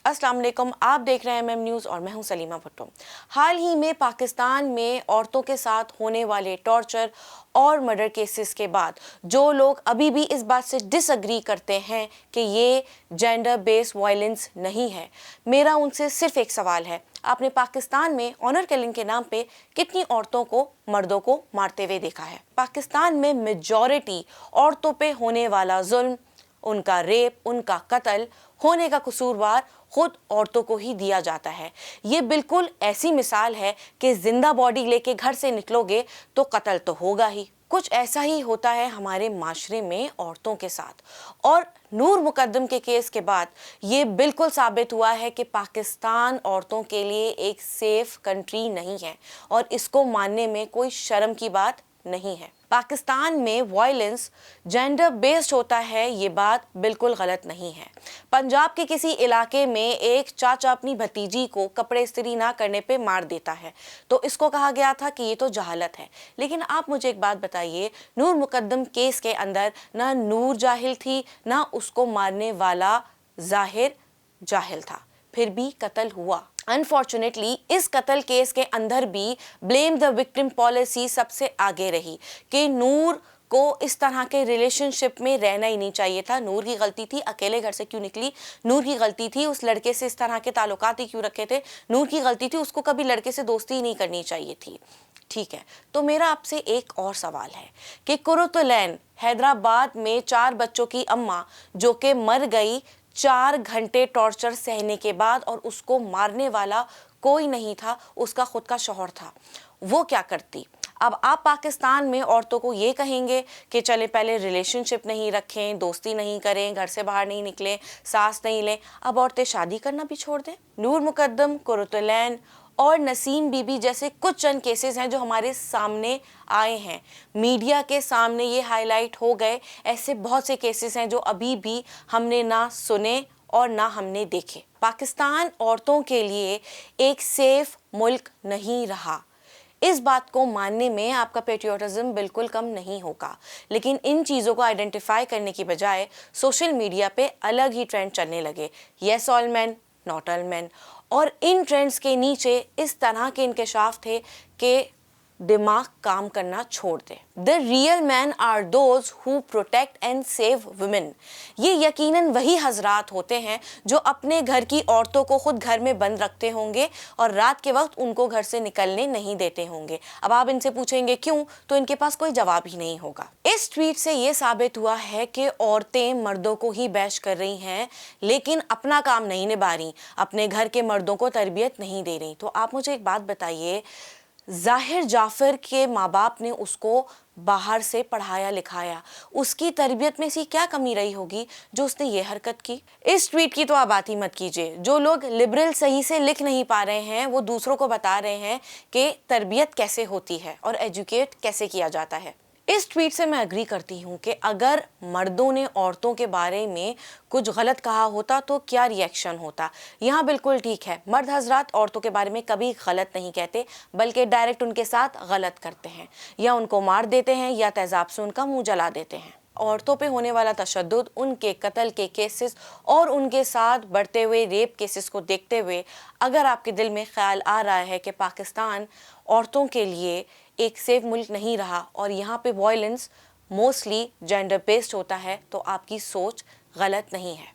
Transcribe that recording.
अस्सलाम वालेकुम, आप देख रहे हैं MM न्यूज़ और मैं हूं सलीमा भुट्टो। हाल ही में पाकिस्तान में औरतों के साथ होने वाले टॉर्चर और मर्डर केसेस के बाद जो लोग अभी भी इस बात से डिसएग्री करते हैं कि ये जेंडर बेस्ड वायलेंस नहीं है, मेरा उनसे सिर्फ एक सवाल है। आपने पाकिस्तान में ऑनर किलिंग के नाम पे कितनी औरतों को, मर्दों को मारते हुए देखा है? पाकिस्तान में मेजॉरिटी औरतों पे होने वाला जुल्म, उनका रेप, उनका कत्ल होने का कसूरवार खुद औरतों को ही दिया जाता है। ये बिल्कुल ऐसी मिसाल है कि जिंदा बॉडी लेके घर से निकलोगे तो कत्ल तो होगा ही। कुछ ऐसा ही होता है हमारे माशरे में औरतों के साथ, और नूर मुकद्दम के केस के बाद ये बिल्कुल साबित हुआ है कि पाकिस्तान औरतों के लिए एक सेफ कंट्री नहीं है और इसको मानने में कोई शर्म की बात नहीं है। पाकिस्तान में वायलेंस जेंडर बेस्ड होता है, ये बात बिल्कुल गलत नहीं है। पंजाब के किसी इलाके में एक चाचा अपनी भतीजी को कपड़े इस्त्री ना करने पे मार देता है तो इसको कहा गया था कि ये तो जहालत है। लेकिन आप मुझे एक बात बताइए, नूर मुकद्दम केस के अंदर ना नूर जाहिल थी, ना उसको मारने वाला जाहिर जाहिल था, फिर भी कत्ल हुआ। अनफॉर्चुनेटली इस कत्ल केस के अंदर भी ब्लेम द विक्टिम पॉलिसी सबसे आगे रही कि नूर को इस तरह के रिलेशनशिप में रहना ही नहीं चाहिए था। नूर की गलती थी, अकेले घर से क्यों निकली, नूर की गलती थी, उस लड़के से इस तरह के ताल्लुकात ही क्यों रखे थे, नूर की गलती थी, उसको कभी लड़के से दोस्ती ही नहीं करनी चाहिए थी। ठीक है, तो मेरा आपसे एक और सवाल है कि कुरुतुलैन हैदराबाद में 4 बच्चों की अम्मा जो कि मर गई 4 घंटे टॉर्चर सहने के बाद, और उसको मारने वाला कोई नहीं था, उसका खुद का शौहर था, वो क्या करती? अब आप पाकिस्तान में औरतों को ये कहेंगे कि चले पहले रिलेशनशिप नहीं रखें, दोस्ती नहीं करें, घर से बाहर नहीं निकलें, सांस नहीं लें, अब औरतें शादी करना भी छोड़ दें? नूर मुकद्दम, कुरुतुलैन और नसीम बीबी जैसे कुछ चंद केसेस हैं जो हमारे सामने आए हैं, मीडिया के सामने ये हाईलाइट हो गए। ऐसे बहुत से केसेस हैं जो अभी भी हमने ना सुने और ना हमने देखे। पाकिस्तान औरतों के लिए एक सेफ मुल्क नहीं रहा। इस बात को मानने में आपका पेट्रियोटिज्म बिल्कुल कम नहीं होगा, लेकिन इन चीज़ों को आइडेंटिफाई करने की बजाय सोशल मीडिया पे अलग ही ट्रेंड चलने लगे, yes all man, not all man, और इन ट्रेंड्स के नीचे इस तरह के इंकशाफ थे कि दिमाग काम करना छोड़ दे। The real man are those who protect and save women. ये यकीनन वही हजरात होते हैं जो अपने घर की औरतों को खुद घर में बंद रखते होंगे और रात के वक्त उनको घर से निकलने नहीं देते होंगे। अब आप इनसे पूछेंगे क्यों, तो इनके पास कोई जवाब ही नहीं होगा। इस ट्वीट से ये साबित हुआ है कि औरतें मर्दों को ही बैश कर रही हैं, लेकिन अपना काम नहीं निभा रही, अपने घर के मर्दों को तरबियत नहीं दे रही। तो आप मुझे एक बात बताइए, जाहिर जाफर के माँ बाप ने उसको बाहर से पढ़ाया लिखाया, उसकी तरबियत में सी क्या कमी रही होगी जो उसने ये हरकत की? इस ट्वीट की तो आप बात ही मत कीजिए। जो लोग लिबरल सही से लिख नहीं पा रहे हैं वो दूसरों को बता रहे हैं कि तरबियत कैसे होती है और एजुकेट कैसे किया जाता है। इस ट्वीट से मैं अग्री करती हूँ कि अगर मर्दों ने औरतों के बारे में कुछ गलत कहा होता तो क्या रिएक्शन होता। यहाँ बिल्कुल ठीक है, मर्द हजरात औरतों के बारे में कभी गलत नहीं कहते, बल्कि डायरेक्ट उनके साथ गलत करते हैं, या उनको मार देते हैं या तेजाब से उनका मुंह जला देते हैं। औरतों पे होने वाला तशद्दुद, उनके कत्ल के केसेस और उनके साथ बढ़ते हुए रेप केसेस को देखते हुए अगर आपके दिल में ख्याल आ रहा है कि पाकिस्तान औरतों के लिए एक सेफ मुल्क नहीं रहा और यहाँ पे वायलेंस मोस्टली जेंडर बेस्ड होता है, तो आपकी सोच गलत नहीं है।